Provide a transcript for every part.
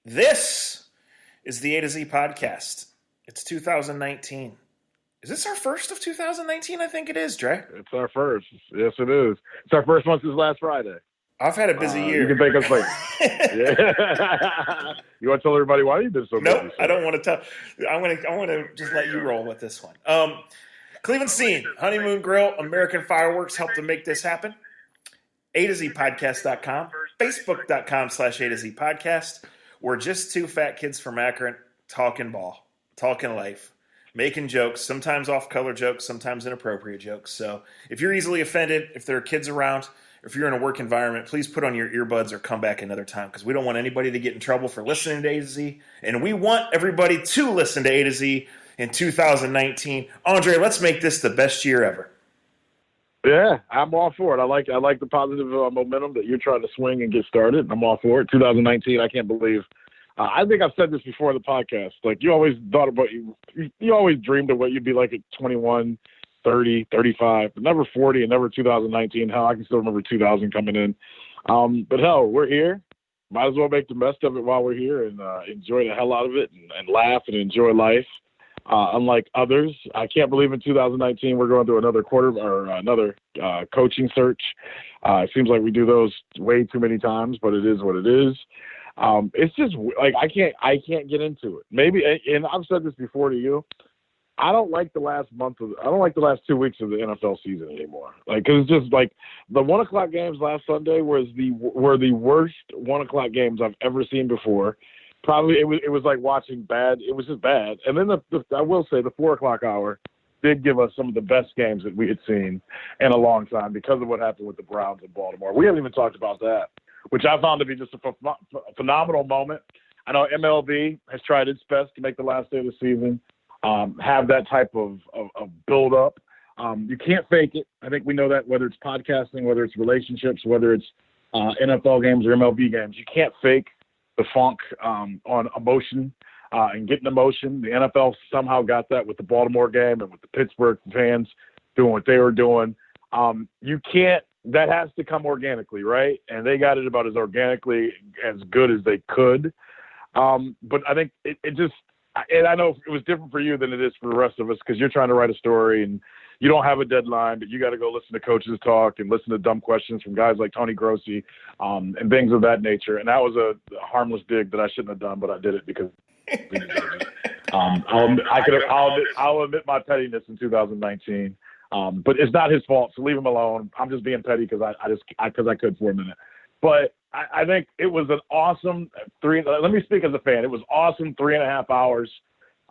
This is the A to Z podcast. It's 2019. Is this our first of 2019? I think it is, Dre. It's our first. Yes, it is. It's our first one since last Friday. I've had a busy year. You can thank us later. Yeah. You want to tell everybody why you've been so busy? Nope, I don't want to tell. I want to just let you roll with this one. Cleveland Scene, Honeymoon Grill, American Fireworks helped to make this happen. A to Z podcast.com, Facebook.com/A to Z podcast. We're just two fat kids from Akron talking ball, talking life, making jokes, sometimes off-color jokes, sometimes inappropriate jokes. So if you're easily offended, if there are kids around, if you're in a work environment, please put on your earbuds or come back another time because we don't want anybody to get in trouble for listening to A to Z. And we want everybody to listen to A to Z in 2019. Andre, let's make this the best year ever. Yeah, I'm all for it. I like the positive momentum that you're trying to swing and get started. I'm all for it. 2019, I can't believe. I think I've said this before in the podcast. Like, you always thought about you always dreamed of what you'd be like at 21, 30, 35, but never 40 and never 2019. Hell, I can still remember 2000 coming in. But hell, we're here. Might as well make the best of it while we're here and enjoy the hell out of it and laugh and enjoy life. Unlike others, I can't believe in 2019 we're going through another another coaching search. It seems like we do those way too many times, but it is what it is. It's just like I can't get into it. Maybe, and I've said this before to you. I don't like the last 2 weeks of the NFL season anymore. Like, 'cause it's just like the 1:00 games last Sunday were the worst 1:00 games I've ever seen before. Probably it was like watching bad. It was just bad. And then I will say the 4:00 hour did give us some of the best games that we had seen in a long time because of what happened with the Browns in Baltimore. We haven't even talked about that, which I found to be just a phenomenal moment. I know MLB has tried its best to make the last day of the season have that type of build up. You can't fake it. I think we know that, whether it's podcasting, whether it's relationships, whether it's NFL games or MLB games, you can't fake the funk on emotion and getting emotion. The NFL somehow got that with the Baltimore game and with the Pittsburgh fans doing what they were doing. You can't. That has to come organically, right? And they got it about as organically as good as they could. But I think it just – and I know it was different for you than it is for the rest of us because you're trying to write a story and you don't have a deadline, but you got to go listen to coaches talk and listen to dumb questions from guys like Tony Grossi and things of that nature. And that was a harmless dig that I shouldn't have done, but I did it because I'll admit my pettiness in 2019. But it's not his fault, so leave him alone. I'm just being petty because I could for a minute. But I think it was an awesome let me speak as a fan. It was awesome 3.5 hours.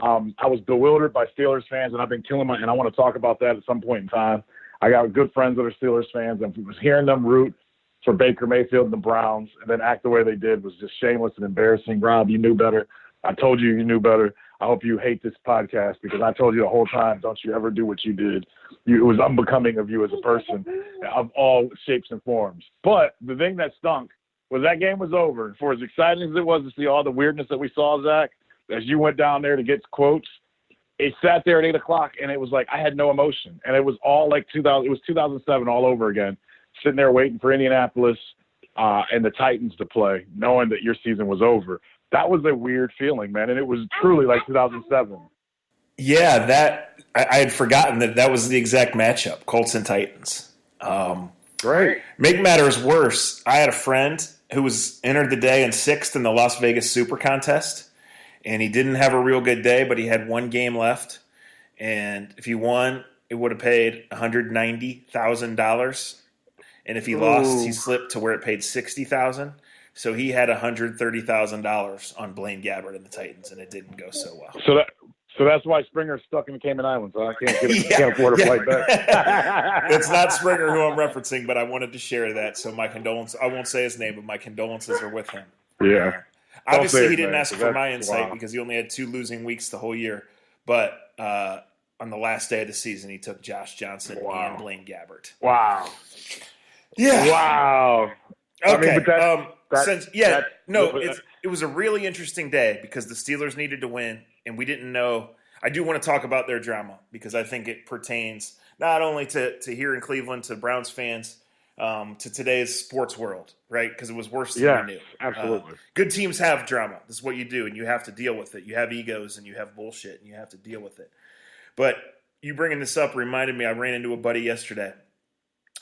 I was bewildered by Steelers fans, and I've been and I want to talk about that at some point in time. I got good friends that are Steelers fans, and was hearing them root for Baker Mayfield and the Browns and then act the way they did was just shameless and embarrassing. Rob, you knew better. I told you knew better. I hope you hate this podcast because I told you the whole time, don't you ever do what you did. It was unbecoming of you as a person of all shapes and forms. But the thing that stunk was that game was over. For as exciting as it was to see all the weirdness that we saw, Zach, as you went down there to get quotes, it sat there at 8 o'clock, and it was like I had no emotion. And it was all like 2007 all over again, sitting there waiting for Indianapolis and the Titans to play, knowing that your season was over. That was a weird feeling, man, and it was truly like 2007. Yeah, that I had forgotten that was the exact matchup, Colts and Titans. Great. Make matters worse, I had a friend who was entered the day in 6th in the Las Vegas Super Contest, and he didn't have a real good day, but he had one game left, and if he won, it would have paid $190,000, and if he lost, he slipped to where it paid $60,000. So he had $130,000 on Blaine Gabbert and the Titans, and it didn't go so well. So that's why Springer's stuck in the Cayman Islands. So I can't afford a flight back. It's not Springer who I'm referencing, but I wanted to share that. So my condolences. I won't say his name, but my condolences are with him. Yeah. Obviously, he didn't ask for my insight because he only had 2 losing weeks the whole year. But on the last day of the season, he took Josh Johnson and Blaine Gabbert. Wow. Yeah. Wow. Okay. I mean, it was a really interesting day because the Steelers needed to win, and we didn't know. I do want to talk about their drama because I think it pertains not only to here in Cleveland, to Browns fans, to today's sports world, right? Because it was worse than we knew. Absolutely. Good teams have drama. This is what you do, and you have to deal with it. You have egos, and you have bullshit, and you have to deal with it. But you bringing this up reminded me, I ran into a buddy yesterday,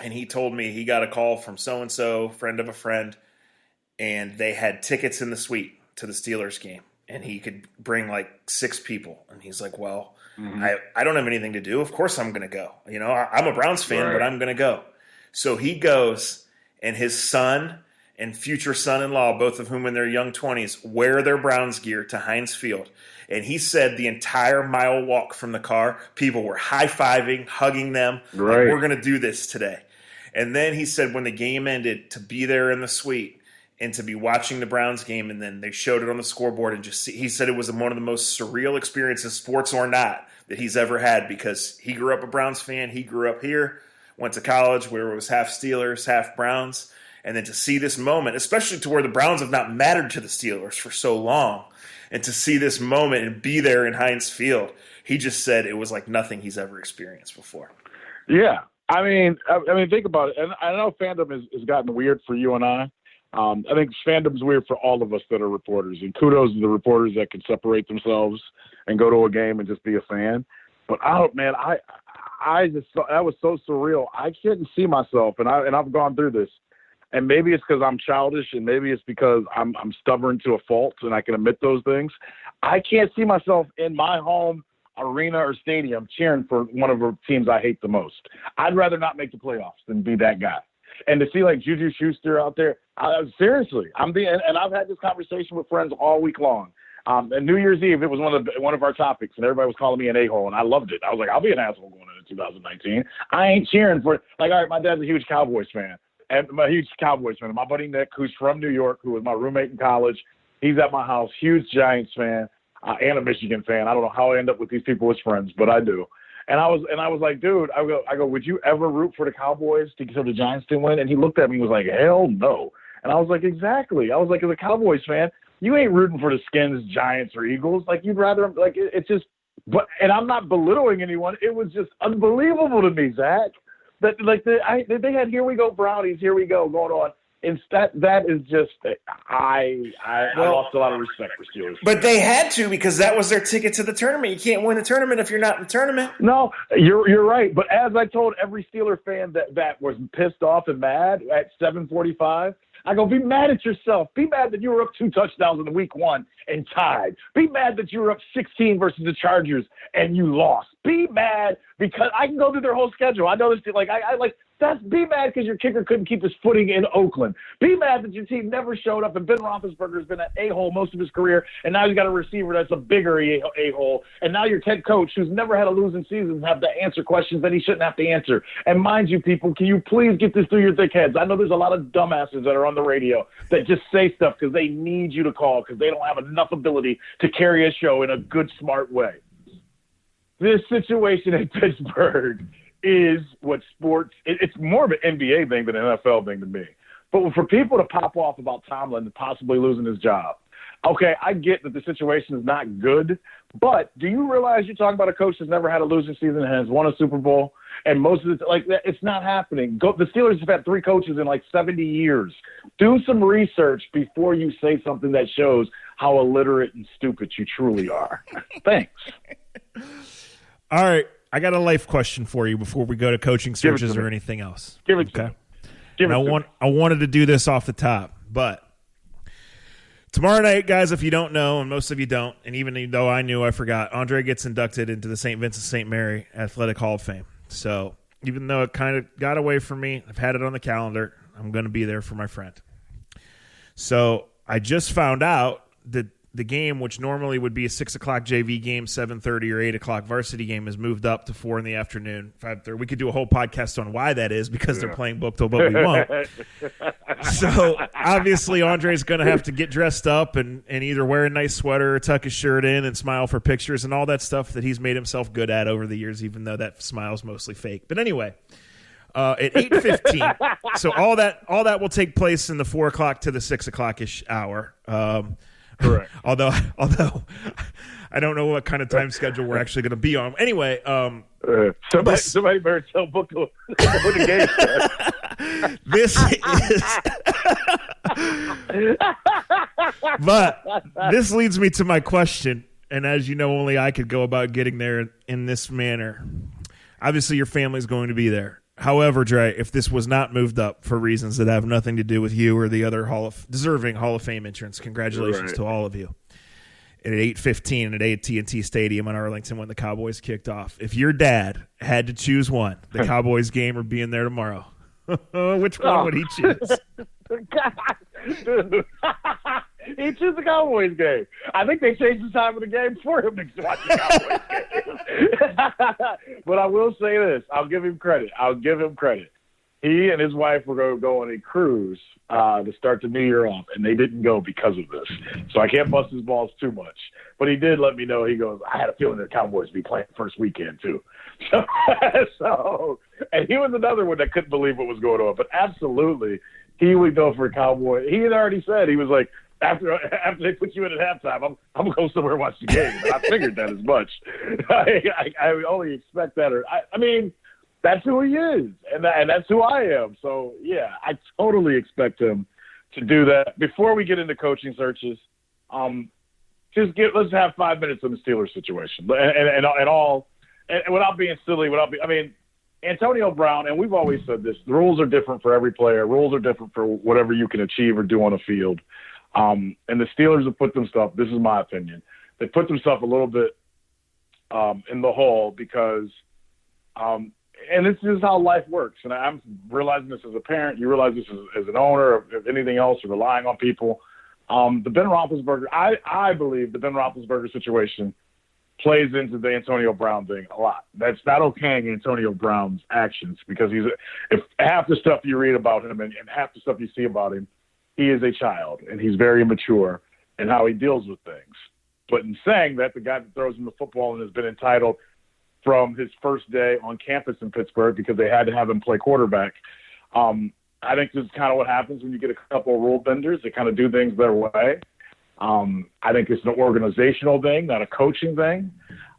and he told me he got a call from so-and-so, friend of a friend, and they had tickets in the suite to the Steelers game, and he could bring like 6 people. And he's like, well, I don't have anything to do. Of course I'm going to go. You know, I'm a Browns fan, but I'm going to go. So he goes, and his son and future son-in-law, both of whom in their young 20s, wear their Browns gear to Heinz Field. And he said the entire mile walk from the car, people were high-fiving, hugging them. Right. Like, we're going to do this today. And then he said when the game ended, to be there in the suite and to be watching the Browns game, and then they showed it on the scoreboard and just see, he said it was one of the most surreal experiences, sports or not, that he's ever had, because he grew up a Browns fan. He grew up here, went to college where it was half Steelers, half Browns. And then to see this moment, especially to where the Browns have not mattered to the Steelers for so long, and to see this moment and be there in Heinz Field, he just said it was like nothing he's ever experienced before. Yeah. I mean, think about it. And I know fandom has gotten weird for you and I. I think fandom's weird for all of us that are reporters. And kudos to the reporters that can separate themselves and go to a game and just be a fan. But I just thought that was so surreal. I couldn't see myself, and I've gone through this. And maybe it's because I'm childish, and maybe it's because I'm stubborn to a fault, and I can admit those things. I can't see myself in my home arena or stadium cheering for one of the teams I hate the most. I'd rather not make the playoffs than be that guy. And to see like Juju Schuster out there, seriously, and I've had this conversation with friends all week long. And New Year's Eve, it was one of our topics, and everybody was calling me an a-hole, and I loved it. I was like, I'll be an asshole going into 2019. I ain't cheering for like, all right, my dad's a huge Cowboys fan. And I'm a huge Cowboys fan. My buddy Nick, who's from New York, who was my roommate in college, he's at my house, huge Giants fan and a Michigan fan. I don't know how I end up with these people as friends, but I do. And I was like, dude, I go, would you ever root for the Cowboys so the Giants to win? And he looked at me and was like, hell no. And I was like, exactly. I was like, as a Cowboys fan, you ain't rooting for the Skins, Giants, or Eagles. Like, you'd rather, like, it's just, but, and I'm not belittling anyone. It was just unbelievable to me, Zach. That like they had here we go Brownies, here we go going on. Instead, that is just I lost a lot of respect for Steelers. But they had to, because that was their ticket to the tournament. You can't win a tournament if you're not in the tournament. No, you're right. But as I told every Steeler fan that was pissed off and mad at 7:45, I go, be mad at yourself. Be mad that you were up 2 touchdowns in week 1 and tied. Be mad that you were up 16 versus the Chargers and you lost. Be mad because I can go through their whole schedule. I know this. Like be mad because your kicker couldn't keep his footing in Oakland. Be mad that your team never showed up, and Ben Roethlisberger has been an a-hole most of his career, and now he's got a receiver that's a bigger a-hole. And now your head coach, who's never had a losing season, have to answer questions that he shouldn't have to answer. And mind you, people, can you please get this through your thick heads? I know there's a lot of dumbasses that are on the radio that just say stuff because they need you to call because they don't have enough ability to carry a show in a good, smart way. This situation in Pittsburgh is what sports – it's more of an NBA thing than an NFL thing to me. But for people to pop off about Tomlin possibly losing his job, okay, I get that the situation is not good, but do you realize you're talking about a coach that's never had a losing season and has won a Super Bowl? And most of it, like, it's not happening. The Steelers have had 3 coaches in like 70 years. Do some research before you say something that shows how illiterate and stupid you truly are. Thanks. All right. I got a life question for you before we go to coaching searches or anything else. Give it to me. I wanted to do this off the top, but tomorrow night, guys, if you don't know, and most of you don't, and even though I knew, I forgot, Andre gets inducted into the St. Vincent St. Mary Athletic Hall of Fame. So even though it kind of got away from me, I've had it on the calendar. I'm going to be there for my friend. So I just found out that the game, which normally would be a 6 o'clock JV game, 7:30 or 8 o'clock varsity game, is moved up to 4 in the afternoon, 5:30. We could do a whole podcast on why that is, because they're playing Bookto, but we won't. So obviously Andre's going to have to get dressed up and either wear a nice sweater or tuck his shirt in and smile for pictures and all that stuff that he's made himself good at over the years, even though that smile's mostly fake. But anyway, at 8:15, so all that will take place in the 4 o'clock to the 6 o'clock-ish hour. Correct. although I don't know what kind of time schedule we're actually going to be on. Anyway, somebody better tell Book the game. This is. But this leads me to my question, and as you know, only I could go about getting there in this manner. Obviously, your family's going to be there. However, Dre, if this was not moved up for reasons that have nothing to do with you or the other deserving Hall of Fame entrants, congratulations to all of you. At 8:15 at AT&T Stadium in Arlington when the Cowboys kicked off. If your dad had to choose one, the Cowboys game or being there tomorrow, which one would he choose? He'd choose the Cowboys game. I think they changed the time of the game for him to watch the Cowboys game. But I will say this. I'll give him credit. He and his wife were going to go on a cruise to start the new year off, and they didn't go because of this. So I can't bust his balls too much. But he did let me know. He goes, I had a feeling the Cowboys would be playing first weekend, too. So, and he was another one that couldn't believe what was going on. But absolutely, he would go for a Cowboy. He had already said, he was like, after they put you in at halftime, I'm going to go somewhere and watch the game. And I figured that as much. I only expect that. I mean, that's who he is, and that's who I am. So, yeah, I totally expect him to do that. Before we get into coaching searches, let's have 5 minutes on the Steelers situation. And without being silly, Antonio Brown, and we've always said this, the rules are different for every player. Rules are different for whatever you can achieve or do on a field. And the Steelers have put themselves, this is my opinion, they put themselves a little bit in the hole because and this is how life works. And I'm realizing this as a parent. You realize this as an owner of anything else or relying on people. The Ben Roethlisberger, I believe the Ben Roethlisberger situation plays into the Antonio Brown thing a lot. That's not okaying Antonio Brown's actions because if half the stuff you read about him and half the stuff you see about him, he is a child and he's very immature in how he deals with things. But in saying that, the guy that throws him the football and has been entitled from his first day on campus in Pittsburgh because they had to have him play quarterback. I think this is kind of what happens when you get a couple of rule benders that kind of do things their way. I think it's an organizational thing, not a coaching thing.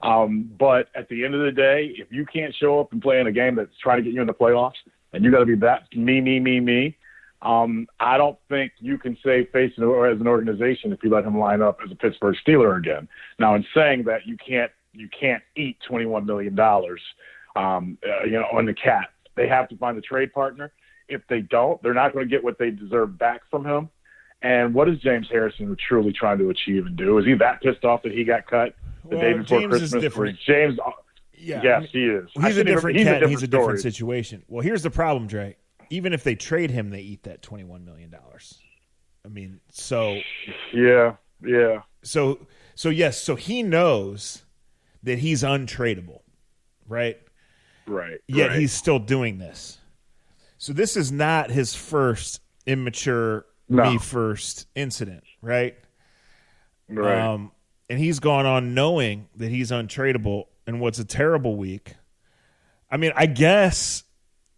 But at the end of the day, if you can't show up and play in a game that's trying to get you in the playoffs and you got to be that me, I don't think you can save face as an organization if you let him line up as a Pittsburgh Steeler again. Now, in saying that, you can't eat $21 million, on the cap. They have to find a trade partner. If they don't, they're not going to get what they deserve back from him. And what is James Harrison truly trying to achieve and do? Is he that pissed off that he got cut the day before James Christmas? Is different. James, yeah, yes, he is. He's a different cat. He's a different situation. Well, here's the problem, Dre. Even if they trade him, they eat that $21 million. I mean, so yeah. So yes, so he knows that he's untradeable, right? Right. Yet he's still doing this. So this is not his first immature me first incident, right? Right. And he's gone on knowing that he's untradeable and what's a terrible week. I mean, I guess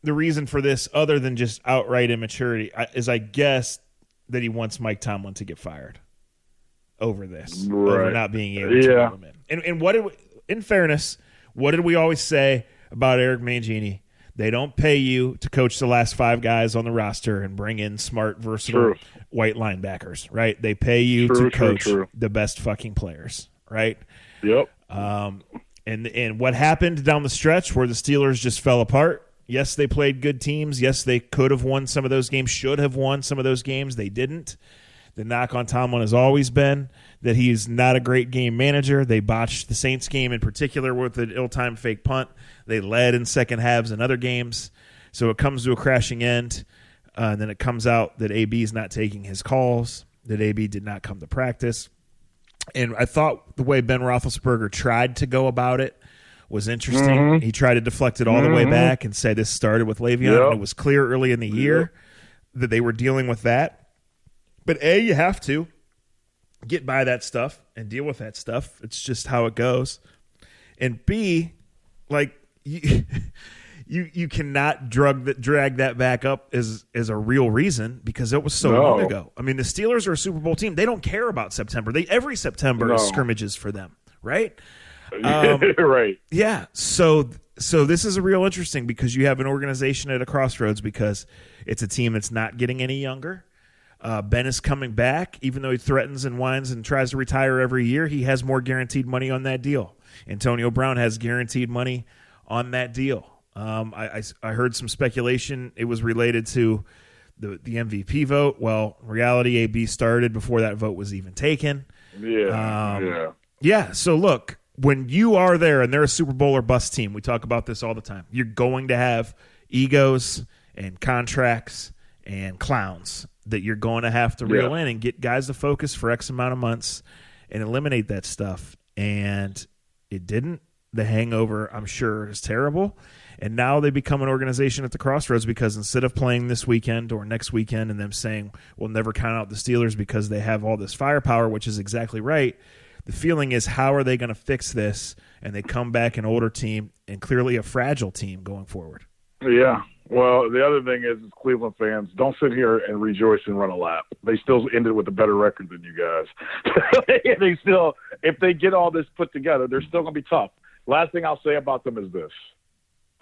the reason for this, other than just outright immaturity, is I guess that he wants Mike Tomlin to get fired over this, over not being able to reel him in. And in fairness, what did we always say about Eric Mangini? They don't pay you to coach the last five guys on the roster and bring in smart, versatile white linebackers, right? They pay you to coach the best fucking players, right? Yep. And what happened down the stretch where the Steelers just fell apart? Yes, they played good teams. Yes, they could have won some of those games, should have won some of those games. They didn't. The knock on Tomlin has always been that he's not a great game manager. They botched the Saints game in particular with an ill-timed fake punt. They led in second halves in other games. So it comes to a crashing end. And then it comes out that AB is not taking his calls, that AB did not come to practice. And I thought the way Ben Roethlisberger tried to go about it was interesting. Mm-hmm. He tried to deflect it all the way back and say this started with Le'Veon. Yep. And it was clear early in the year that they were dealing with that. But A, you have to get by that stuff and deal with that stuff. It's just how it goes. And B, like you cannot drag that back up as a real reason because it was so long ago. I mean, the Steelers are a Super Bowl team. They don't care about September. Every September is scrimmages for them, right? Right. Yeah. So this is a real interesting because you have an organization at a crossroads because it's a team that's not getting any younger. Ben is coming back, even though he threatens and whines and tries to retire every year. He has more guaranteed money on that deal. Antonio Brown has guaranteed money on that deal. I heard some speculation. It was related to the MVP vote. Well, in reality, AB started before that vote was even taken. Yeah. So look, when you are there and they're a Super Bowl or bust team, we talk about this all the time. You're going to have egos and contracts and clowns that you're going to have to reel in and get guys to focus for X amount of months and eliminate that stuff. And it didn't. The hangover, I'm sure, is terrible. And now they become an organization at the crossroads because instead of playing this weekend or next weekend and them saying, we'll never count out the Steelers because they have all this firepower, which is exactly right, the feeling is how are they going to fix this? And they come back an older team and clearly a fragile team going forward. Yeah. Well, the other thing is Cleveland fans, don't sit here and rejoice and run a lap. They still ended with a better record than you guys. They still, if they get all this put together, they're still going to be tough. Last thing I'll say about them is this,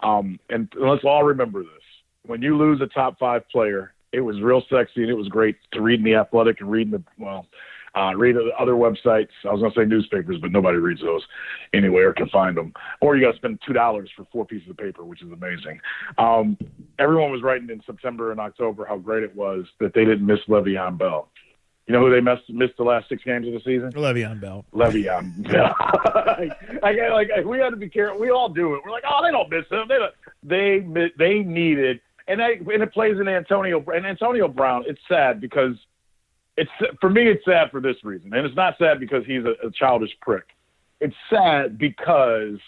and let's all remember this. When you lose a top 5 player, it was real sexy and it was great to read in The Athletic and read other websites. I was going to say newspapers, but nobody reads those anyway or can find them. Or you got to spend $2 for 4 pieces of paper, which is amazing. Everyone was writing in September and October how great it was that they didn't miss Le'Veon Bell. You know who they missed the last 6 games of the season? Le'Veon Bell. Le'Veon Bell. We had to be careful. We all do it. We're like, oh, they don't miss him. They needed, and it plays in Antonio Brown. It's sad because for me, it's sad for this reason. And it's not sad because he's a childish prick. It's sad because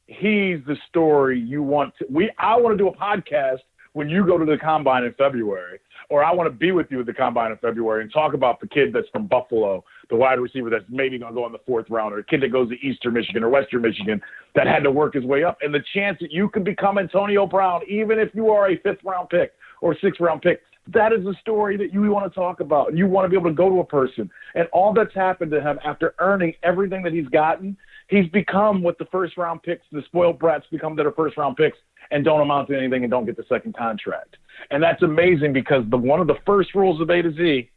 he's the story you want to – I want to do a podcast when you go to the Combine in February, or I want to be with you at the Combine in February and talk about the kid that's from Buffalo, the wide receiver that's maybe going to go in the 4th round, or a kid that goes to Eastern Michigan or Western Michigan that had to work his way up. And the chance that you could become Antonio Brown, even if you are a 5th-round pick or 6th-round pick, that is the story that you want to talk about. You want to be able to go to a person. And all that's happened to him after earning everything that he's gotten, he's become what the first-round picks, the spoiled brats become that are first-round picks and don't amount to anything and don't get the second contract. And that's amazing because one of the first rules of A to Z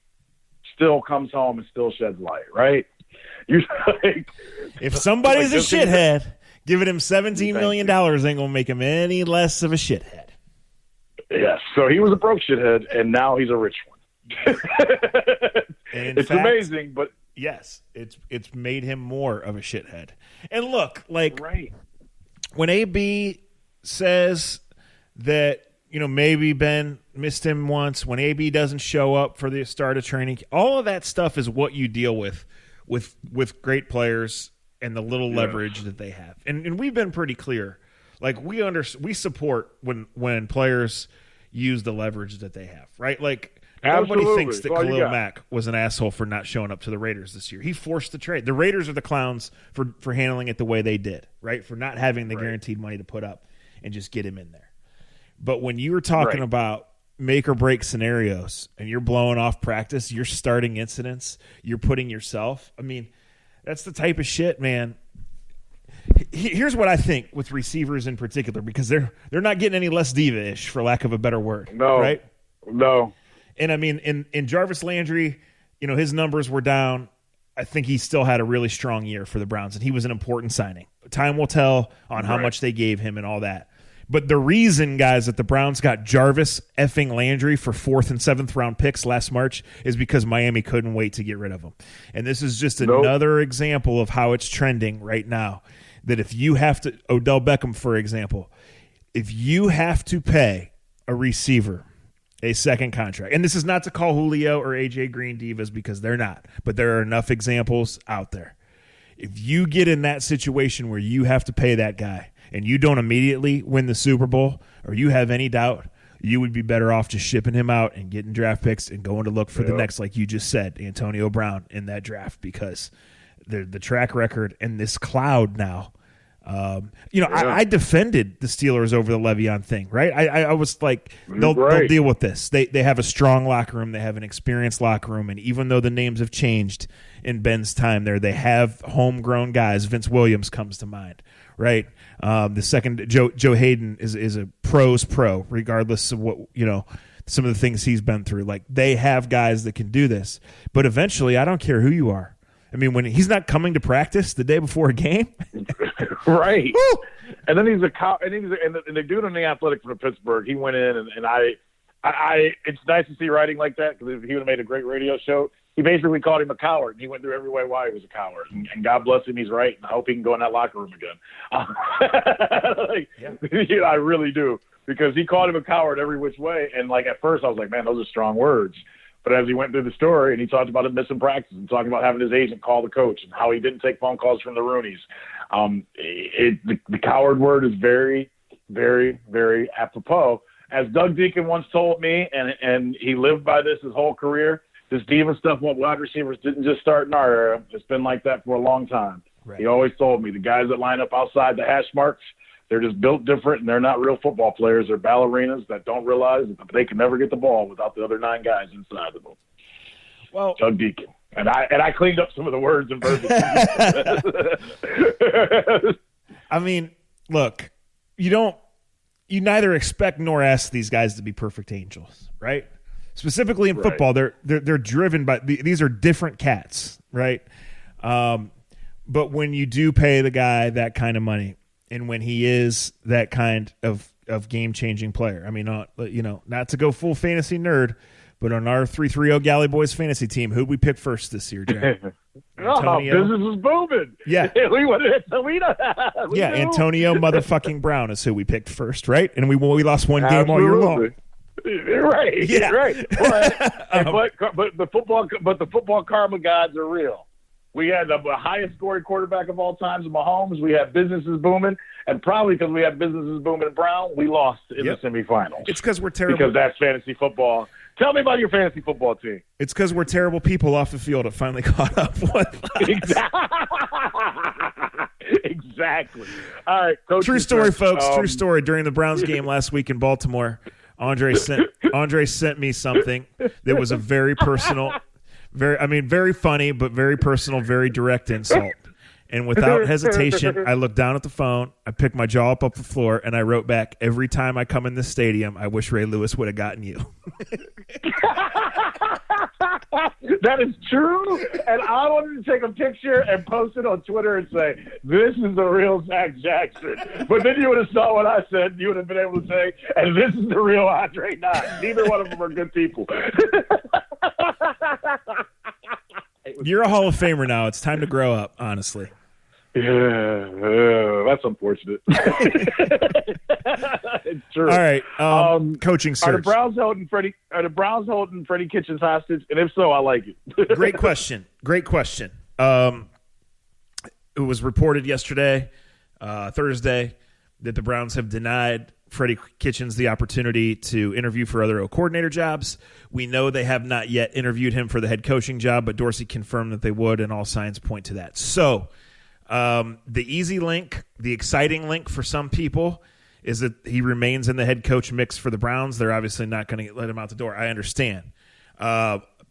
still comes home and still sheds light, right? If somebody's a shithead, giving him $17 million ain't going to make him any less of a shithead. Yes. So he was a broke shithead, and now he's a rich one. It's fact, amazing, but yes, it's made him more of a shithead. And look, like right. When AB says that, maybe Ben missed him once, when AB doesn't show up for the start of training, all of that stuff is what you deal with great players and the little leverage that they have. And we've been pretty clear. Like we support when players use the leverage that they have, right? Like nobody thinks that Khalil Mack was an asshole for not showing up to the Raiders this year. He forced the trade. The Raiders are the clowns for handling it the way they did, right? For not having the guaranteed money to put up and just get him in there. But when you were talking about make or break scenarios and you're blowing off practice, you're starting incidents, you're putting yourself, that's the type of shit, man. Here's what I think with receivers in particular, because they're not getting any less diva-ish, for lack of a better word. No. Right? No. And in Jarvis Landry, his numbers were down. I think he still had a really strong year for the Browns, and he was an important signing. Time will tell on how much they gave him and all that. But the reason, guys, that the Browns got Jarvis effing Landry for 4th and 7th round picks last March is because Miami couldn't wait to get rid of him. And this is just another example of how it's trending right now. That if you have to, Odell Beckham, for example, if you have to pay a receiver a second contract, and this is not to call Julio or AJ Green divas because they're not, but there are enough examples out there. If you get in that situation where you have to pay that guy and you don't immediately win the Super Bowl or you have any doubt, you would be better off just shipping him out and getting draft picks and going to look for the next, like you just said, Antonio Brown in that draft, because the track record and this cloud now I defended the Steelers over the Le'Veon thing, right? I was like, they'll deal with this. They have a strong locker room. They have an experienced locker room. And even though the names have changed in Ben's time there, they have homegrown guys. Vince Williams comes to mind, right? The second, Joe Hayden is a pro's pro, regardless of what, some of the things he's been through. Like, they have guys that can do this. But eventually, I don't care who you are. I mean, when he's not coming to practice the day before a game, right? Woo! And then he's and the dude on the Athletic from Pittsburgh. He went in, and I it's nice to see writing like that, because he would have made a great radio show. He basically called him a coward, and he went through every way why he was a coward. And God bless him, he's right. And I hope he can go in that locker room again. I really do, because he called him a coward every which way. And like at first, I was like, man, those are strong words. But as he went through the story and he talked about him missing practice and talking about having his agent call the coach and how he didn't take phone calls from the Rooneys, the coward word is very, very, very apropos. As Doug Deacon once told me, and he lived by this his whole career, this diva stuff with wide receivers didn't just start in our era. It's been like that for a long time. Right. He always told me the guys that line up outside the hash marks, they're just built different, and they're not real football players. They're ballerinas that don't realize that they can never get the ball without the other 9 guys inside of them. Well, Doug Deacon. And I cleaned up some of the words and verbiage. I mean, look, you neither expect nor ask these guys to be perfect angels, right? Specifically in football, they're driven by these are different cats, right? But when you do pay the guy that kind of money, and when he is that kind of game-changing player, I mean, not to go full fantasy nerd, but on our 330 Galley Boys fantasy team, who'd we pick first this year, Jack? Antonio. Business is booming. Yeah. Antonio motherfucking Brown is who we picked first, right? And we lost one game all year long. Right. Yeah. Right. But the football karma gods are real. We had the highest scoring quarterback of all times in Mahomes. We had businesses booming, and probably because we had businesses booming in Brown, we lost in the semifinals. It's because we're terrible. Because that's fantasy football. Tell me about your fantasy football team. It's because we're terrible people off the field. It finally caught up with Exactly. All right. Coach, true story, folks. True story. During the Browns game last week in Baltimore, Andre sent me something that was a very personal. Very funny, but very personal, very direct insult. And without hesitation, I looked down at the phone, I picked my jaw up off the floor, and I wrote back, every time I come in this stadium, I wish Ray Lewis would have gotten you. That is true. And I wanted to take a picture and post it on Twitter and say, this is the real Zach Jackson. But then you would have saw what I said. You would have been able to say, and this is the real Andre Knott. Neither one of them are good people. You're a Hall of Famer now. It's time to grow up, honestly. Yeah, that's unfortunate. It's true. All right, coaching search. Are the Browns holding Freddie Kitchens hostage? And if so, I like it. Great question. It was reported yesterday, Thursday, that the Browns have denied Freddie Kitchens the opportunity to interview for other coordinator jobs. We know they have not yet interviewed him for the head coaching job, but Dorsey confirmed that they would, and all signs point to that. So the easy link, the exciting link for some people is that he remains in the head coach mix for the Browns. They're obviously not going to let him out the door. I understand.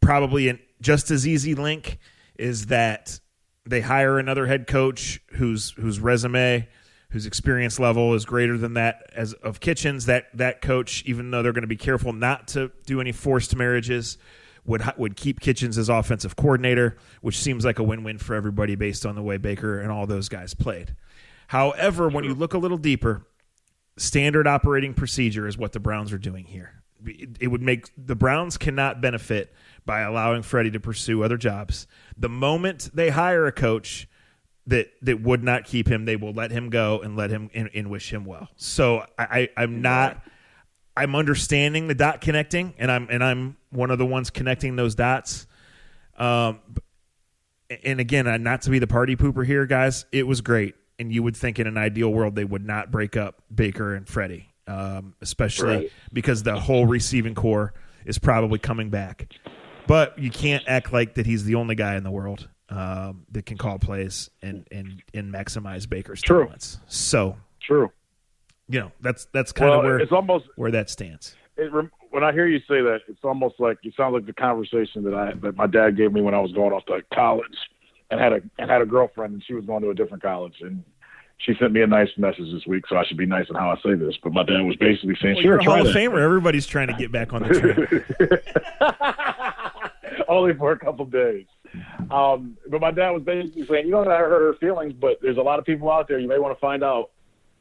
Probably a just as easy link is that they hire another head coach whose resume, whose experience level is greater than that as of Kitchens. That coach, even though they're going to be careful not to do any forced marriages, would keep Kitchens as offensive coordinator, which seems like a win-win for everybody based on the way Baker and all those guys played. However, when you look a little deeper, standard operating procedure is what the Browns are doing here. It would make the Browns cannot benefit by allowing Freddie to pursue other jobs. The moment they hire a coach that would not keep him, they will let him go and let him and wish him well. So I'm understanding the dot connecting, and I'm one of the ones connecting those dots. And again, not to be the party pooper here, guys, it was great. And you would think in an ideal world they would not break up Baker and Freddie, especially because the whole receiving core is probably coming back. But you can't act like that he's the only guy in the world. that can call plays and maximize Baker's True. talents. So True. That's kind of it's almost where that stands. When I hear you say that, it's almost like you sound like the conversation that my dad gave me when I was going off to college and had a girlfriend, and she was going to a different college, and she sent me a nice message this week, so I should be nice in how I say this. But my dad was basically saying, "You're a Hall of Famer. Everybody's trying to get back on the train." Only for a couple days. But my dad was basically saying, you don't have to hurt her feelings, but there's a lot of people out there. You may want to find out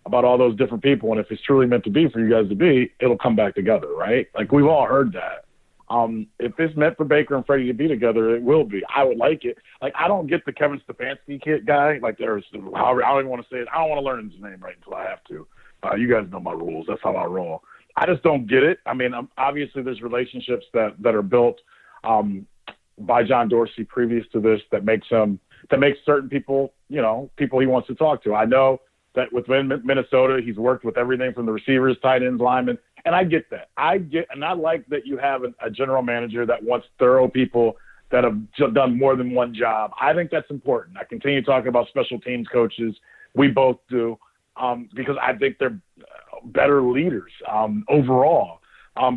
about all those different people, and if it's truly meant to be for you guys to be, it'll come back together, right? Like, we've all heard that. If it's meant for Baker and Freddie to be together, it will be. I would like it. Like, I don't get the Kevin Stefanski kid guy. Like, I don't even want to say it. I don't want to learn his name right until I have to. You guys know my rules. That's how I roll. I just don't get it. I mean, obviously there's relationships that are built by John Dorsey previous to this that makes certain people, people he wants to talk to. I know that within Minnesota, he's worked with everything from the receivers, tight ends, linemen, and I get that. And I like that you have a general manager that wants thorough people that have done more than one job. I think that's important. I continue talking about special teams coaches. We both do, because I think they're better leaders overall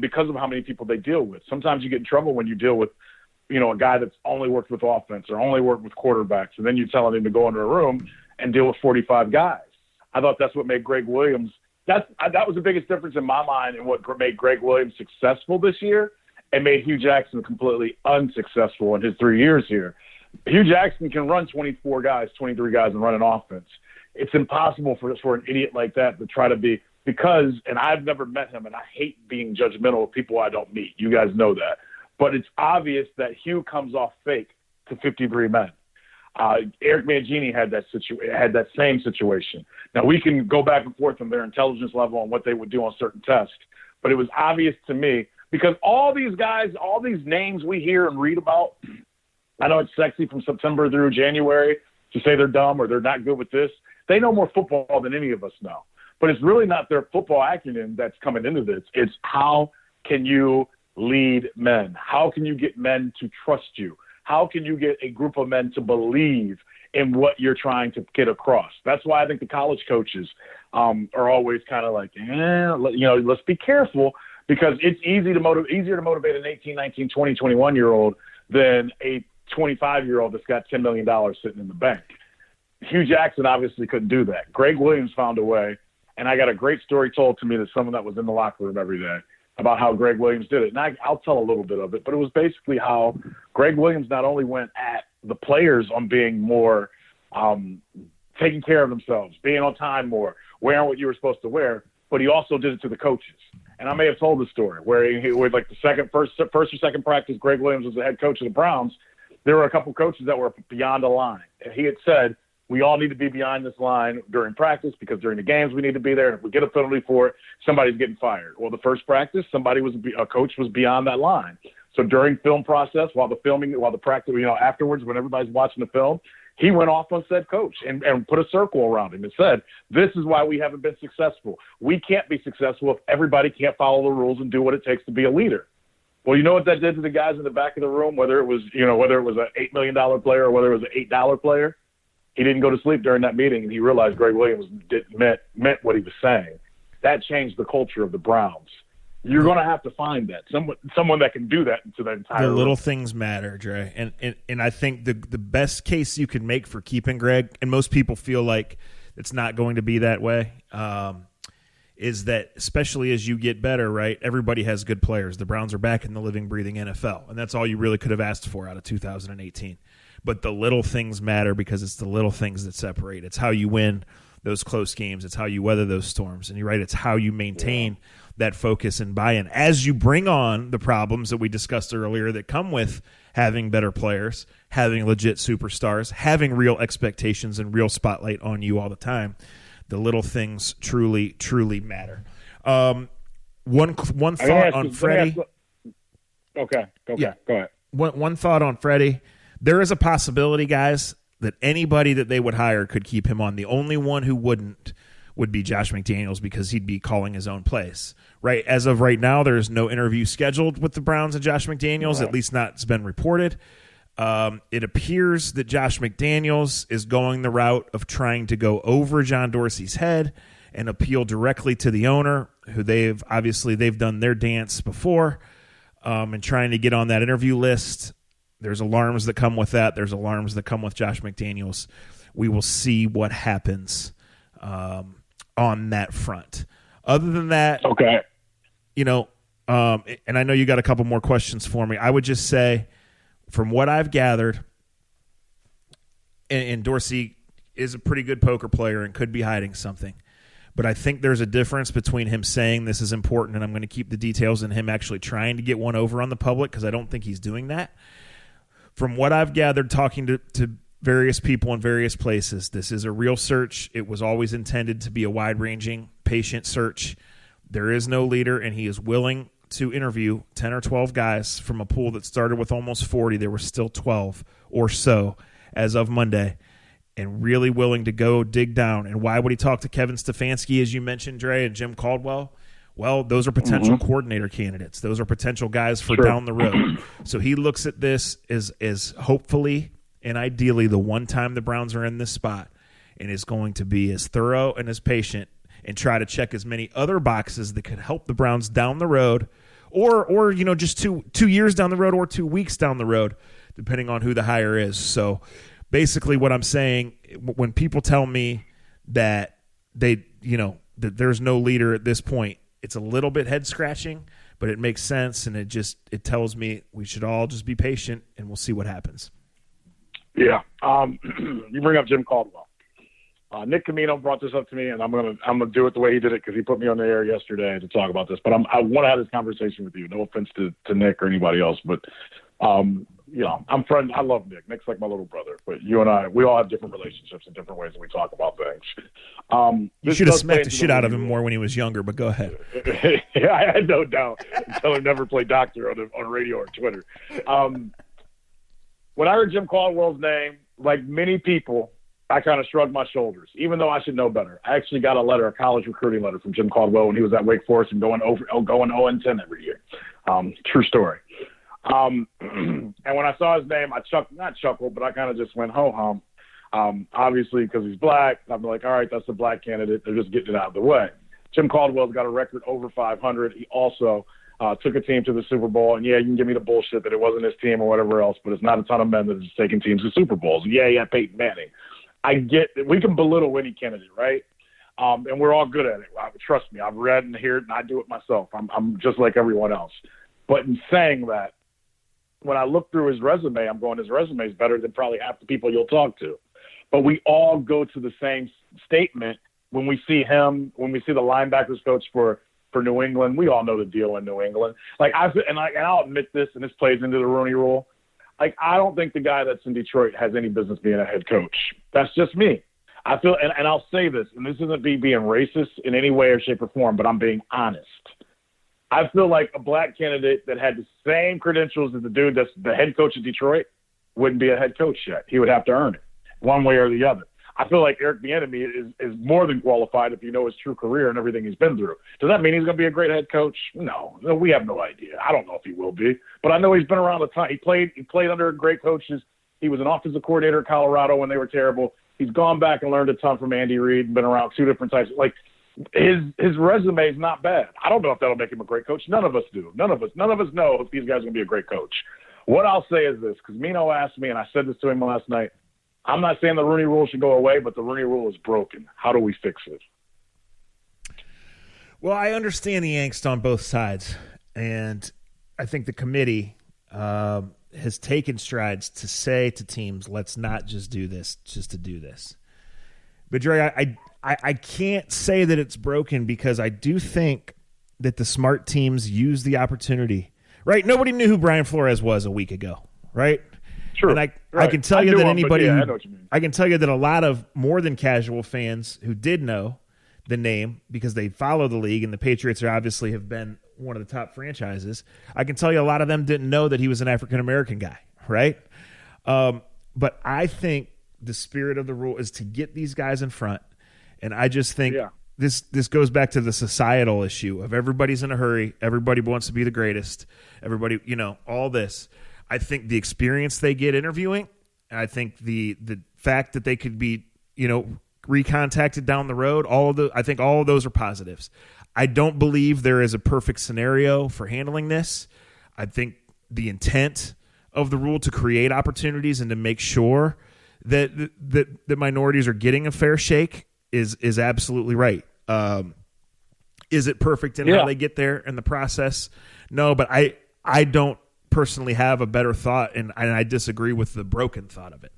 because of how many people they deal with. Sometimes you get in trouble when you deal with, a guy that's only worked with offense or only worked with quarterbacks, and then you're telling him to go into a room and deal with 45 guys. I thought that's what made Greg Williams. That was the biggest difference in my mind and what made Greg Williams successful this year and made Hugh Jackson completely unsuccessful in his 3 years here. Hugh Jackson can run 24 guys, 23 guys and run an offense. It's impossible for an idiot like that to try to be because, and I've never met him, and I hate being judgmental of people I don't meet. You guys know that. But it's obvious that Hugh comes off fake to 53 men. Eric Mangini had that same situation. Now, we can go back and forth on their intelligence level and what they would do on certain tests, but it was obvious to me because all these guys, all these names we hear and read about, I know it's sexy from September through January to say they're dumb or they're not good with this. They know more football than any of us know. But it's really not their football acumen that's coming into this. It's how can you lead men? How can you get men to trust you? How can you get a group of men to believe in what you're trying to get across? That's why I think the college coaches are always kind of like, let's be careful because it's easier to motivate an 18, 19, 20, 21-year-old than a 25-year-old that's got $10 million sitting in the bank. Hugh Jackson obviously couldn't do that. Greg Williams found a way, and I got a great story told to me that someone that was in the locker room every day about how Greg Williams did it. And I'll tell a little bit of it, but it was basically how Greg Williams not only went at the players on being more taking care of themselves, being on time more, wearing what you were supposed to wear, but he also did it to the coaches. And I may have told the story where he with like the first or second practice, Greg Williams was the head coach of the Browns. There were a couple coaches that were beyond the line. And he had said, we all need to be behind this line during practice because during the games we need to be there. And if we get a penalty for it, somebody's getting fired. Well, the first practice, a coach was beyond that line. So during film process, while the practice, afterwards when everybody's watching the film, he went off on said coach and put a circle around him and said, this is why we haven't been successful. We can't be successful if everybody can't follow the rules and do what it takes to be a leader. Well, you know what that did to the guys in the back of the room, whether it was an $8 million player or whether it was an $8 player? He didn't go to sleep during that meeting, and he realized Greg Williams meant what he was saying. That changed the culture of the Browns. You're going to have to find that someone that can do that to the entire. The little things matter, Dre, and I think the best case you can make for keeping Greg, and most people feel like it's not going to be that way, is that especially as you get better, right? Everybody has good players. The Browns are back in the living, breathing NFL, and that's all you really could have asked for out of 2018. But the little things matter because it's the little things that separate. It's how you win those close games. It's how you weather those storms. And you're right, it's how you maintain that focus and buy-in. As you bring on the problems that we discussed earlier that come with having better players, having legit superstars, having real expectations and real spotlight on you all the time, the little things truly, truly matter. One thought on Freddie. Okay, go ahead. One thought on Freddie. There is a possibility, guys, that anybody that they would hire could keep him on. The only one who wouldn't would be Josh McDaniels because he'd be calling his own plays. Right? As of right now, there's no interview scheduled with the Browns and Josh McDaniels, at least not it's been reported. It appears that Josh McDaniels is going the route of trying to go over John Dorsey's head and appeal directly to the owner, who they've done their dance before, and trying to get on that interview list. There's alarms that come with that. There's alarms that come with Josh McDaniels. We will see what happens on that front. Other than that, okay, and I know you got a couple more questions for me. I would just say, from what I've gathered, and Dorsey is a pretty good poker player and could be hiding something, but I think there's a difference between him saying this is important and I'm going to keep the details and him actually trying to get one over on the public, because I don't think he's doing that. From what I've gathered talking to various people in various places, this is a real search. It was always intended to be a wide-ranging, patient search. There is no leader, and he is willing to interview 10 or 12 guys from a pool that started with almost 40. There were still 12 or so as of Monday, and really willing to go dig down. And why would he talk to Kevin Stefanski, as you mentioned, Dre, and Jim Caldwell? Well, those are potential coordinator candidates. Those are potential guys for down the road. So he looks at this as hopefully and ideally the one time the Browns are in this spot, and is going to be as thorough and as patient and try to check as many other boxes that could help the Browns down the road, or just two years down the road, or 2 weeks down the road, depending on who the hire is. So basically what I'm saying, when people tell me that that there's no leader at this point, it's a little bit head scratching, but it makes sense, and it tells me we should all just be patient and we'll see what happens. Yeah. You bring up Jim Caldwell. Nick Camino brought this up to me, and I'm gonna do it the way he did it, because he put me on the air yesterday to talk about this. But I want to have this conversation with you. No offense to Nick or anybody else, but I'm friends. I love Nick. Nick's like my little brother. But you and I, we all have different relationships in different ways, and we talk about things. You should have smacked the shit out of him more when he was younger. But go ahead. Yeah, I had no doubt until I never played doctor on radio or Twitter. When I heard Jim Caldwell's name, like many people, I kind of shrugged my shoulders, even though I should know better. I actually got a college recruiting letter from Jim Caldwell when he was at Wake Forest and going 0-10 every year. True story. And when I saw his name, I not chuckled, but I kind of just went ho-hum. Obviously, because he's black, I'm like, all right, that's the black candidate. They're just getting it out of the way. Jim Caldwell's got a record over 500. He also took a team to the Super Bowl. And, yeah, you can give me the bullshit that it wasn't his team or whatever else, but it's not a ton of men that are just taking teams to Super Bowls. Yeah, Peyton Manning. I get it. We can belittle any candidate, right? And we're all good at it. Trust me, I've read and heard, and I do it myself. I'm just like everyone else. But in saying that, when I look through his resume, I'm going, his resume is better than probably half the people you'll talk to. But we all go to the same statement when we see him, when we see the linebackers coach for New England. We all know the deal in New England. And I'll admit this, and this plays into the Rooney Rule. Like, I don't think the guy that's in Detroit has any business being a head coach. That's just me. I feel, and I'll say this, and this isn't me being racist in any way or shape or form, but I'm being honest. I feel like a black candidate that had the same credentials as the dude that's the head coach of Detroit wouldn't be a head coach yet. He would have to earn it one way or the other. I feel like Eric Bieniemy is more than qualified if you know his true career and everything he's been through. Does that mean he's going to be a great head coach? No, we have no idea. I don't know if he will be, but I know he's been around a ton. He played under great coaches. He was an offensive coordinator at Colorado when they were terrible. He's gone back and learned a ton from Andy Reid and been around two different types. Like, his resume is not bad. I don't know if that'll make him a great coach. None of us do. None of us know if these guys are going to be a great coach. What I'll say is this, because Mino asked me, and I said this to him last night, I'm not saying the Rooney Rule should go away, but the Rooney Rule is broken. How do we fix it? Well, I understand the angst on both sides, and I think the committee has taken strides to say to teams, let's not just do this just to do this. But, Dre, I can't say that it's broken, because I do think that the smart teams use the opportunity. Right? Nobody knew who Brian Flores was a week ago, right? True. And I can tell you that anybody, I can tell you that a lot of more than casual fans who did know the name because they follow the league, and the Patriots obviously have been one of the top franchises. I can tell you a lot of them didn't know that he was an African-American guy, right? But I think the spirit of the rule is to get these guys in front. And I just think this goes back to the societal issue of everybody's in a hurry. Everybody wants to be the greatest. Everybody, all this. I think the experience they get interviewing, and I think the fact that they could be, recontacted down the road, I think all of those are positives. I don't believe there is a perfect scenario for handling this. I think the intent of the rule to create opportunities and to make sure that the minorities are getting a fair shake is absolutely right. Is it perfect in how they get there in the process? No, but I don't personally have a better thought, and I disagree with the broken thought of it.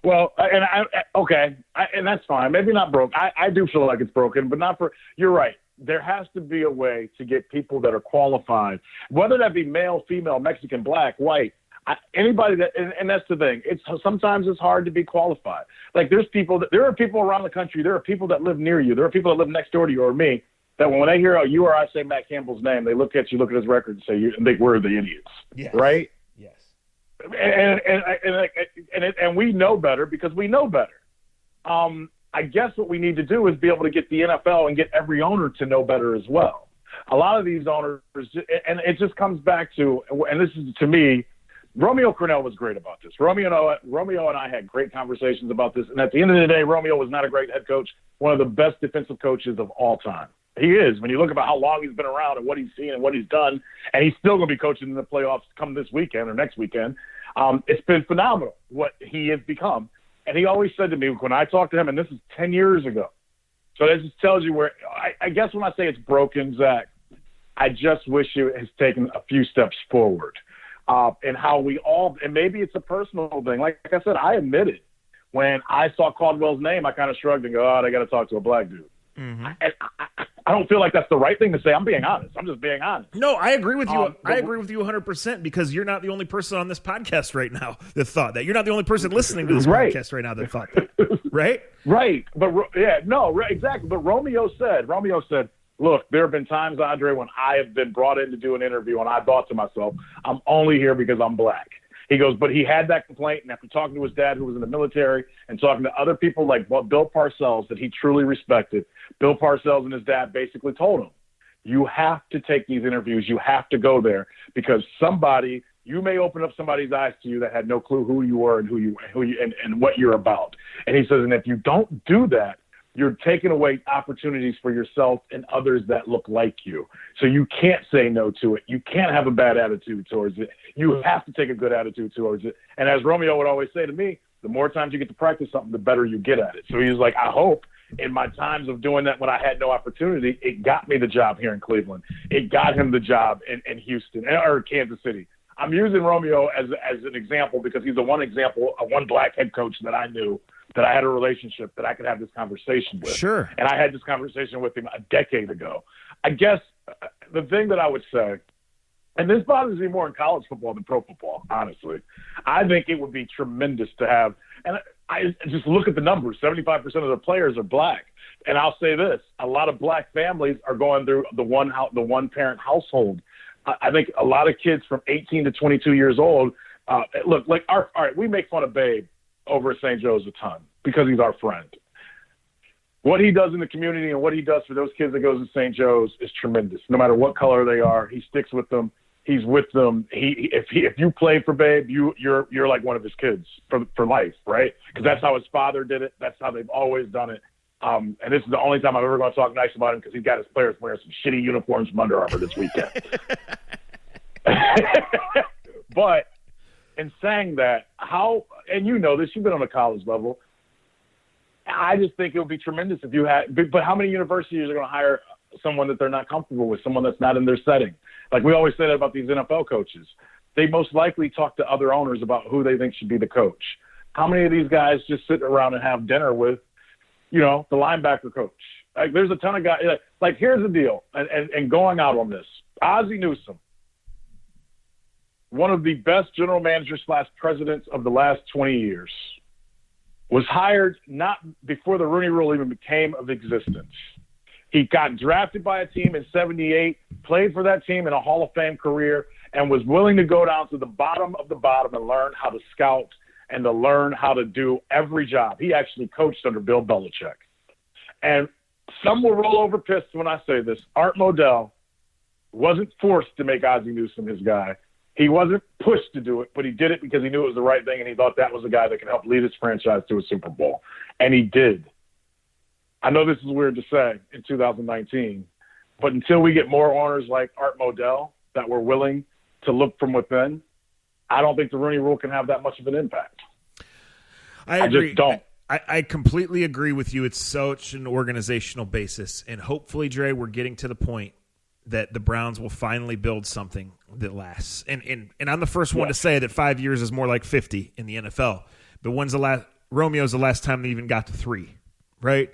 Well, and that's fine. Maybe not broke. I do feel like it's broken, but not for. You're right. There has to be a way to get people that are qualified, whether that be male, female, Mexican, black, white, anybody that. And that's the thing. Sometimes it's hard to be qualified. Like there are people around the country. There are people that live near you. There are people that live next door to you or me. That when they hear you or I say Matt Campbell's name, they look at you, look at his record, and say, "You think we're the idiots?" Yes. Right? Yes. And we know better because we know better. I guess what we need to do is be able to get the NFL and get every owner to know better as well. A lot of these owners, and it just comes back to, and this is to me, Romeo Crennel was great about this. Romeo and I had great conversations about this, and at the end of the day, Romeo was not a great head coach, one of the best defensive coaches of all time. He is. When you look about how long he's been around and what he's seen and what he's done, and he's still going to be coaching in the playoffs come this weekend or next weekend. It's been phenomenal what he has become. And he always said to me when I talked to him, and this is 10 years ago. So that just tells you where I guess when I say it's broken, Zach, I just wish it has taken a few steps forward. And how we all, and maybe it's a personal thing. Like I said, I admit it. When I saw Caldwell's name, I kind of shrugged and go, "Oh, they got to talk to a black dude." Mm-hmm. I don't feel like that's the right thing to say. I'm being honest. I'm just being honest. No, I agree with you. I agree with you 100% because you're not the only person on this podcast right now that thought that. You're not the only person listening to this podcast right now that thought that. Right? Right. But exactly. But Romeo said, "Look, there have been times, Andre, when I have been brought in to do an interview and I thought to myself, I'm only here because I'm black." He goes, but he had that complaint, and after talking to his dad, who was in the military, and talking to other people like Bill Parcells that he truly respected, Bill Parcells and his dad basically told him, "You have to take these interviews. You have to go there because you may open up somebody's eyes to you that had no clue who you were and who you and what you're about." And he says, and if you don't do that, you're taking away opportunities for yourself and others that look like you. So you can't say no to it. You can't have a bad attitude towards it. You have to take a good attitude towards it. And as Romeo would always say to me, the more times you get to practice something, the better you get at it. So he's like, I hope in my times of doing that when I had no opportunity, it got me the job here in Cleveland. It got him the job in Houston or Kansas City. I'm using Romeo as an example because he's the one black head coach that I knew that I had a relationship that I could have this conversation with. Sure. And I had this conversation with him a decade ago. I guess the thing that I would say, and this bothers me more in college football than pro football, honestly. I think it would be tremendous to have, and I just look at the numbers, 75% of the players are black. And I'll say this, a lot of black families are going through the one parent household. I think a lot of kids from 18 to 22 years old, look, like all right, we make fun of Babe over at St. Joe's a ton because he's our friend. What he does in the community and what he does for those kids that goes to St. Joe's is tremendous. No matter what color they are, he sticks with them. He's with them. If you play for Babe, you're like one of his kids for life, right? Because that's how his father did it. That's how they've always done it. And this is the only time I'm ever going to talk nice about him because he's got his players wearing some shitty uniforms from Under Armour this weekend. But in saying that, and you know this, you've been on a college level, I just think it would be tremendous if you had, but how many universities are going to hire someone that they're not comfortable with, someone that's not in their setting? Like we always say that about these NFL coaches. They most likely talk to other owners about who they think should be the coach. How many of these guys just sit around and have dinner with, the linebacker coach? Like there's a ton of guys. Like here's the deal, and going out on this, Ozzie Newsome, one of the best general managers / presidents of the last 20 years, was hired not before the Rooney Rule even became of existence. He got drafted by a team in 78, played for that team in a Hall of Fame career, and was willing to go down to the bottom of the bottom and learn how to scout and to learn how to do every job. He actually coached under Bill Belichick. And some will roll over pissed when I say this. Art Modell wasn't forced to make Ozzie Newsome his guy. He wasn't pushed to do it, but he did it because he knew it was the right thing, and he thought that was the guy that could help lead his franchise to a Super Bowl. And he did. I know this is weird to say in 2019, but until we get more owners like Art Modell that were willing to look from within, I don't think the Rooney Rule can have that much of an impact. I agree. Just don't. I completely agree with you. It's such an organizational basis. And hopefully, Dre, we're getting to the point that the Browns will finally build something that lasts. And I'm the first one to say that 5 years is more like 50 in the NFL. But Romeo's the last time they even got to 3, right?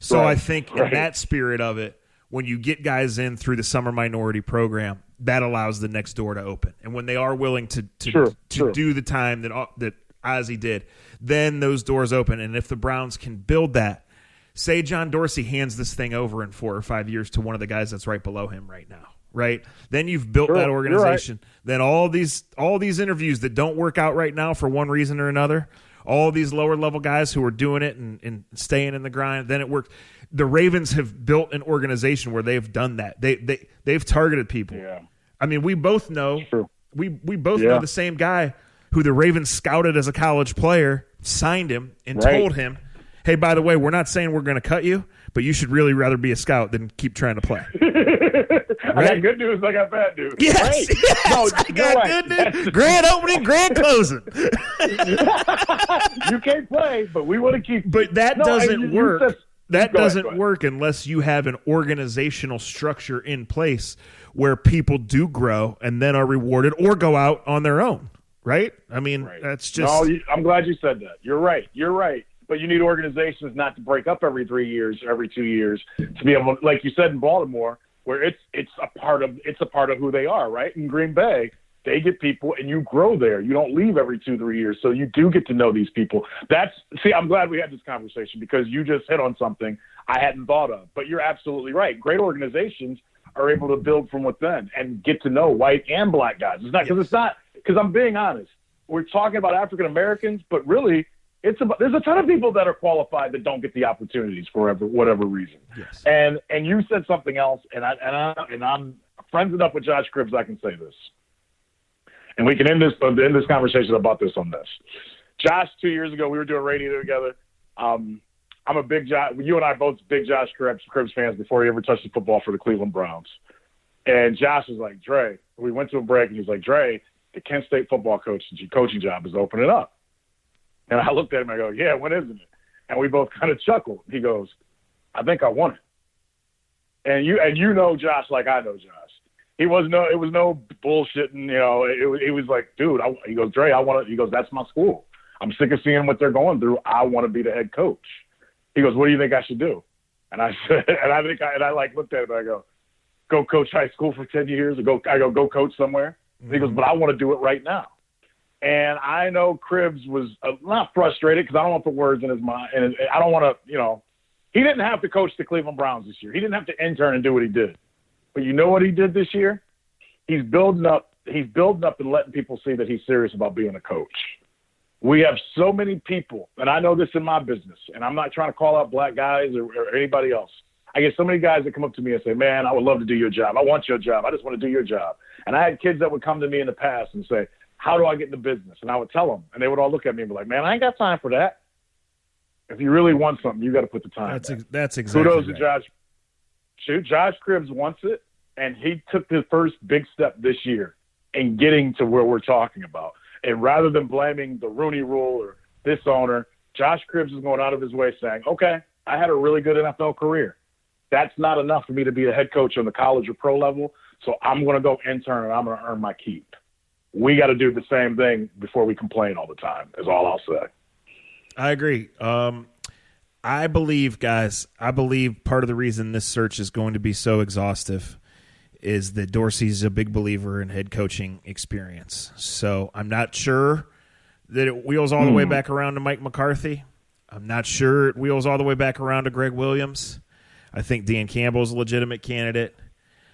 So I think in that spirit of it, when you get guys in through the summer minority program, that allows the next door to open. And when they are willing to do the time that Ozzie did, then those doors open. And if the Browns can build that, say John Dorsey hands this thing over in 4 or 5 years to one of the guys that's right below him right now, right? Then you've built that organization. Right. Then all these interviews that don't work out right now for one reason or another, all these lower level guys who are doing it and staying in the grind, then it worked. The Ravens have built an organization where they've done that. They've targeted people. Yeah. I mean, we both know we both know the same guy who the Ravens scouted as a college player, signed him, and told him, hey, by the way, we're not saying we're going to cut you, but you should really rather be a scout than keep trying to play. I got good news. I got bad news. Yes, no, I got good news. Grand opening, grand closing. You can't play, but we want to keep. But that doesn't work. That doesn't work unless you have an organizational structure in place where people do grow and then are rewarded or go out on their own, right? I mean, that's just... No, I'm glad you said that. You're right. But you need organizations not to break up every 3 years, every 2 years, to be able, like you said in Baltimore, where it's a part of who they are, right? In Green Bay, they get people and you grow there. You don't leave every 2-3 years, so you do get to know these people. I'm glad we had this conversation because you just hit on something I hadn't thought of. But you're absolutely right. Great organizations are able to build from within and get to know white and black guys. Because I'm being honest. We're talking about African Americans, but really there's a ton of people that are qualified that don't get the opportunities for whatever reason. Yes. And you said something else, and I'm friends enough with Josh Cribbs, I can say this. And we can end this conversation about this on this. Josh, 2 years ago, we were doing radio together. I'm a big Josh. You and I both big Josh Cribbs fans before he ever touched the football for the Cleveland Browns. And Josh was like, Dre, we went to a break, and he's like, Dre, the Kent State football coaching job is opening up. And I looked at him and I go, yeah, when isn't it? And we both kind of chuckled. He goes, I think I want it. And you know Josh like I know Josh. It was no bullshitting, it was like, dude, he goes, Dre, I want to, he goes, that's my school. I'm sick of seeing what they're going through. I want to be the head coach. He goes, what do you think I should do? And I said, and I looked at him and I go coach high school for 10 years or go coach somewhere. Mm-hmm. He goes, but I want to do it right now. And I know Cribbs was not frustrated because I don't want to put words in his mind. And I don't want to, he didn't have to coach the Cleveland Browns this year. He didn't have to intern and do what he did. But you know what he did this year? He's building up and letting people see that he's serious about being a coach. We have so many people, and I know this in my business, and I'm not trying to call out black guys or anybody else. I get so many guys that come up to me and say, man, I would love to do your job. I want your job. I just want to do your job. And I had kids that would come to me in the past and say, how do I get in the business? And I would tell them, and they would all look at me and be like, man, I ain't got time for that. If you really want something, you got to put the time. That's exactly kudos right. to Josh. Josh Cribbs wants it, and he took the first big step this year in getting to where we're talking about. And rather than blaming the Rooney Rule or this owner, Josh Cribbs is going out of his way saying, okay, I had a really good NFL career. That's not enough for me to be a head coach on the college or pro level, so I'm going to go intern and I'm going to earn my keep. We got to do the same thing before we complain all the time, is all I'll say. I agree. I believe part of the reason this search is going to be so exhaustive is that Dorsey's a big believer in head coaching experience. So I'm not sure that it wheels all the way back around to Mike McCarthy. I'm not sure it wheels all the way back around to Greg Williams. I think Dan Campbell's a legitimate candidate.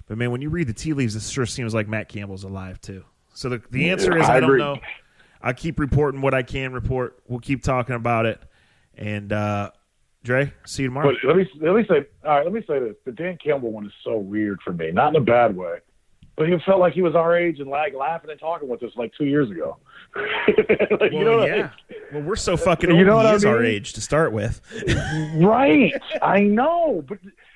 But, man, when you read the tea leaves, it sure seems like Matt Campbell's alive too. So the answer is I don't know. I keep reporting what I can report. We'll keep talking about it. And, Dre, see you tomorrow. But let me say this. The Dan Campbell one is so weird for me. Not in a bad way, but he felt like he was our age and like laughing and talking with us like 2 years ago. Like, Well, we're so fucking old. He is our age to start with. Right. I know.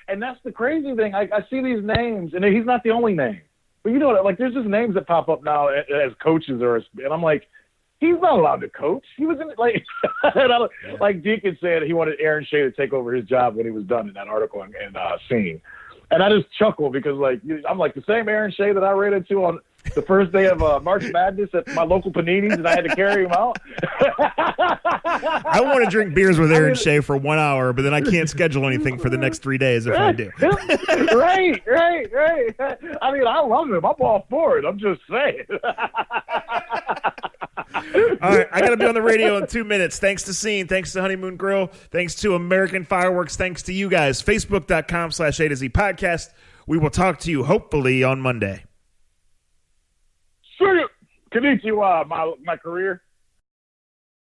And that's the crazy thing. I see these names, and he's not the only name. But you know what? Like, there's just names that pop up now as coaches, and I'm like, he's not allowed to coach. He was in like Deacon said, he wanted Aaron Shea to take over his job when he was done in that article and Scene. And I just chuckle because I'm like the same Aaron Shea that I ran into on the first day of March Madness at my local Panini's, and I had to carry him out. I want to drink beers with Aaron Shea for 1 hour, but then I can't schedule anything for the next 3 days if I do. Right. I mean, I love him. I'm all for it. I'm just saying. All right, I got to be on the radio in 2 minutes. Thanks to Scene. Thanks to Honeymoon Grill. Thanks to American Fireworks. Thanks to you guys. Facebook.com/A to Z podcast. We will talk to you hopefully on Monday. Konnichiwa, my career.